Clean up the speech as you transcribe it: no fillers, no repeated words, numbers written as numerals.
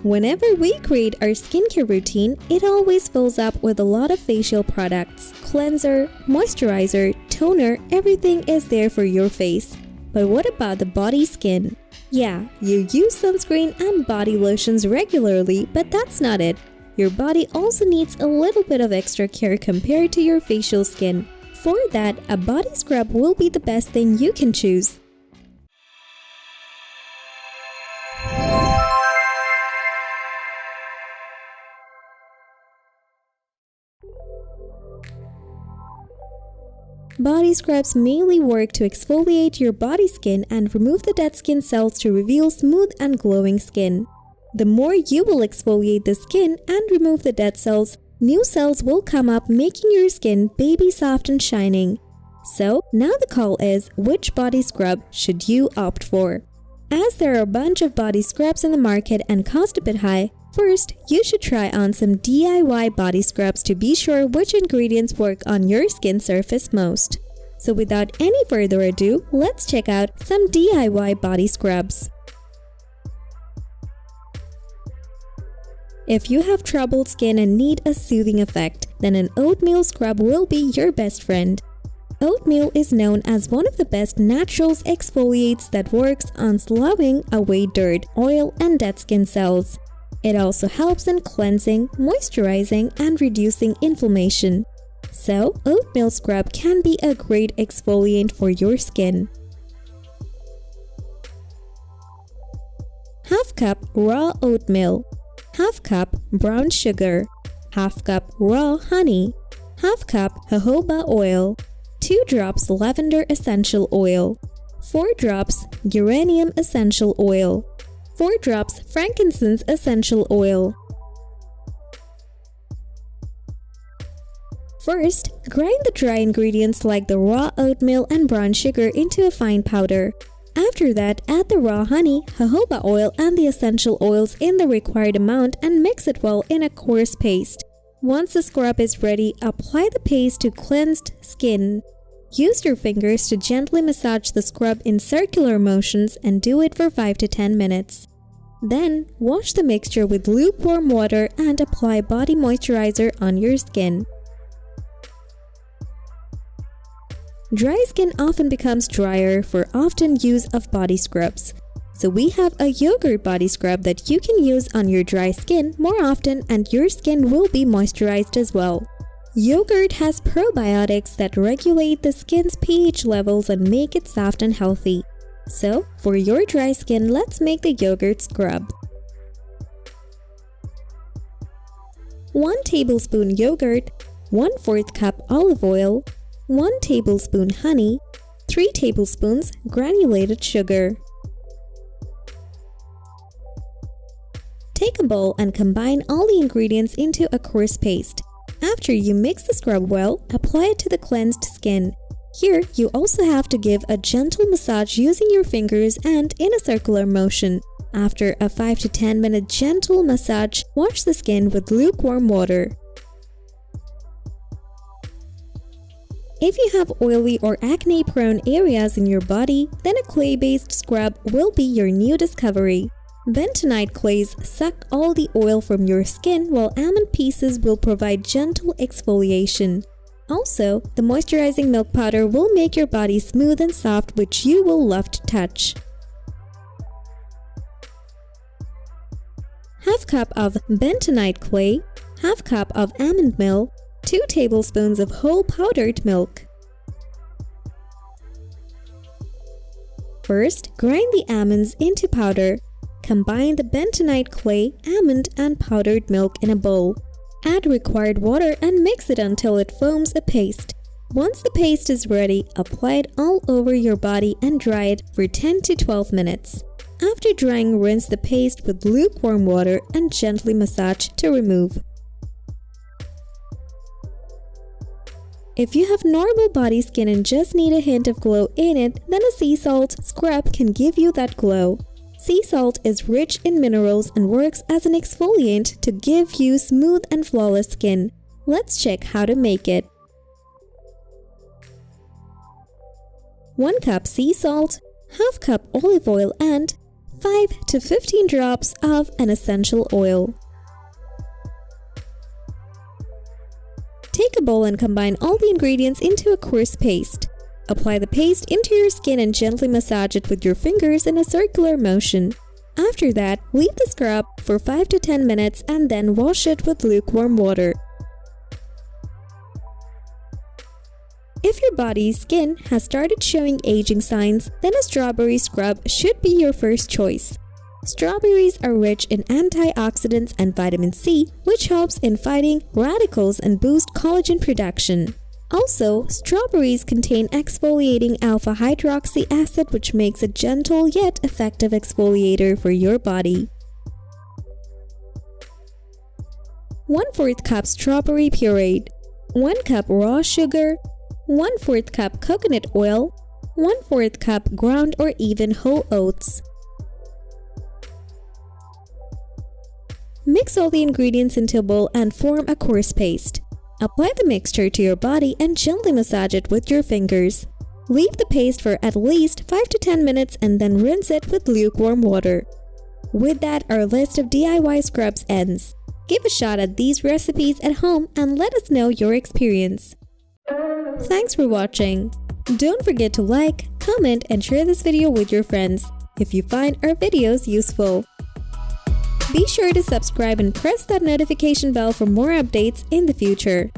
Whenever we create our skincare routine, it always fills up with a lot of facial products. Cleanser, moisturizer, toner, everything is there for your face. But what about the body skin? Yeah, you use sunscreen and body lotions regularly, but that's not it. Your body also needs a little bit of extra care compared to your facial skin. For that, a body scrub will be the best thing you can choose. Body scrubs mainly work to exfoliate your body skin and remove the dead skin cells to reveal smooth and glowing skin. The more you will exfoliate the skin and remove the dead cells, new cells will come up, making your skin baby soft and shining. So now the call is, which body scrub should you opt for? As there are a bunch of body scrubs in the market and cost a bit high, first, you should try on some DIY body scrubs to be sure which ingredients work on your skin surface most. So without any further ado, let's check out some DIY body scrubs. If you have troubled skin and need a soothing effect, then an oatmeal scrub will be your best friend. Oatmeal is known as one of the best natural exfoliates that works on sloughing away dirt, oil, and dead skin cells. It also helps in cleansing, moisturizing, and reducing inflammation. So, oatmeal scrub can be a great exfoliant for your skin. Half cup raw oatmeal, half cup brown sugar, half cup raw honey, half cup jojoba oil, 2 drops lavender essential oil, 4 drops geranium essential oil, 4 drops frankincense essential oil. First, grind the dry ingredients like the raw oatmeal and brown sugar into a fine powder. After that, add the raw honey, jojoba oil, and the essential oils in the required amount and mix it well in a coarse paste. Once the scrub is ready, apply the paste to cleansed skin. Use your fingers to gently massage the scrub in circular motions and do it for 5 to 10 minutes. Then, wash the mixture with lukewarm water and apply body moisturizer on your skin. Dry skin often becomes drier for often use of body scrubs. So we have a yogurt body scrub that you can use on your dry skin more often and your skin will be moisturized as well. Yogurt has probiotics that regulate the skin's pH levels and make it soft and healthy. So, for your dry skin, let's make the yogurt scrub. 1 tablespoon yogurt, 1/4 cup olive oil, 1 tablespoon honey, 3 tablespoons granulated sugar. Take a bowl and combine all the ingredients into a coarse paste. After you mix the scrub well, apply it to the cleansed skin. Here, you also have to give a gentle massage using your fingers and in a circular motion. After a 5 to 10 minute gentle massage, wash the skin with lukewarm water. If you have oily or acne-prone areas in your body, then a clay-based scrub will be your new discovery. Bentonite clays suck all the oil from your skin, while almond pieces will provide gentle exfoliation. Also, the moisturizing milk powder will make your body smooth and soft, which you will love to touch. Half cup of bentonite clay, half cup of almond meal, 2 tablespoons of whole powdered milk. First, grind the almonds into powder. Combine the bentonite clay, almond, and powdered milk in a bowl. Add required water and mix it until it foams a paste. Once the paste is ready, apply it all over your body and dry it for 10 to 12 minutes. After drying, rinse the paste with lukewarm water and gently massage to remove. If you have normal body skin and just need a hint of glow in it, then a sea salt scrub can give you that glow. Sea salt is rich in minerals and works as an exfoliant to give you smooth and flawless skin. Let's check how to make it. 1 cup sea salt, half cup olive oil and 5 to 15 drops of an essential oil. Take a bowl and combine all the ingredients into a coarse paste. Apply the paste into your skin and gently massage it with your fingers in a circular motion. After that, leave the scrub for 5 to 10 minutes and then wash it with lukewarm water. If your body's skin has started showing aging signs, then a strawberry scrub should be your first choice. Strawberries are rich in antioxidants and vitamin C, which helps in fighting radicals and boost collagen production. Also, strawberries contain exfoliating alpha-hydroxy acid, which makes a gentle yet effective exfoliator for your body. 1/4 cup strawberry puree, 1 cup raw sugar, 1/4 cup coconut oil, 1/4 cup ground or even whole oats. Mix all the ingredients into a bowl and form a coarse paste. Apply the mixture to your body and gently massage it with your fingers. Leave the paste for at least 5 to 10 minutes and then rinse it with lukewarm water. With that, our list of DIY scrubs ends. Give a shot at these recipes at home and let us know your experience. Thanks for watching. Don't forget to like, comment, and share this video with your friends if you find our videos useful. Be sure to subscribe and press that notification bell for more updates in the future.